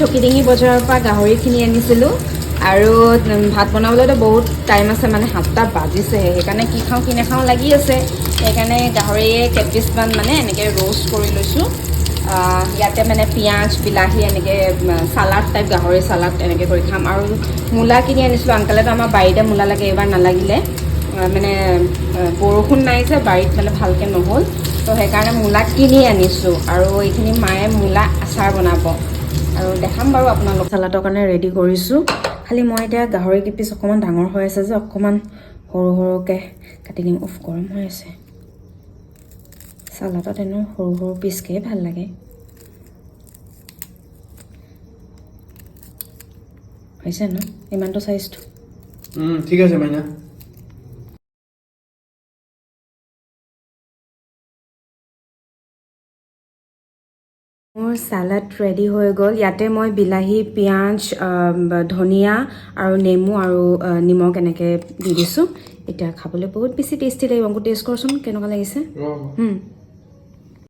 চকিডিঙি বজাৰৰ পৰা গাহৰিখিনি আনিছিলোঁ আৰু ভাত বনাবলৈতো বহুত টাইম আছে, মানে 7টা বাজিছেহে। সেইকাৰণে কি খাওঁ কি নাখাওঁ লাগি আছে। সেইকাৰণে গাহৰিয়ে কেইপিচমান মানে এনেকৈ ৰ'ষ্ট কৰি লৈছোঁ। ইয়াতে মানে পিঁয়াজ বিলাহী এনেকৈ চালাড টাইপ, গাহৰি চালাড এনেকৈ কৰি খাম। আৰু মূলা কিনি আনিছিলোঁ, আংকালেতো আমাৰ বাৰীতে মূলা লাগে, এইবাৰ নালাগিলে। মানে বৰষুণ নাই যে বাৰীত, মানে ভালকৈ নহ'ল, তো সেইকাৰণে মূলা কিনি আনিছোঁ। আৰু এইখিনি মায়ে মূলা আচাৰ বনাব আৰু দেখাম বাৰু আপোনালোক। চালাডৰ কাৰণে ৰেডি কৰিছোঁ। খালি মই এতিয়া গাহৰি কেইপিচ অকণমান ডাঙৰ হৈ আছে যে অকণমান সৰু সৰুকৈ কাটি দিম। উফ, গৰম হৈ আছে। চালাডত এনেও সৰু সৰু পিচকৈ ভাল লাগে। হৈছে ন ইমানটো চাইজটো? ঠিক আছে মাইনা। মোৰ চালাড ৰেডি হৈ গ'ল। ইয়াতে মই বিলাহী, পিঁয়াজ, ধনিয়া আৰু নেমু আৰু নিমখ এনেকৈ দি দিছোঁ। এতিয়া খাবলৈ বহুত বেছি টেষ্টি লাগিব। টেষ্ট কৰচোন কেনেকুৱা লাগিছে।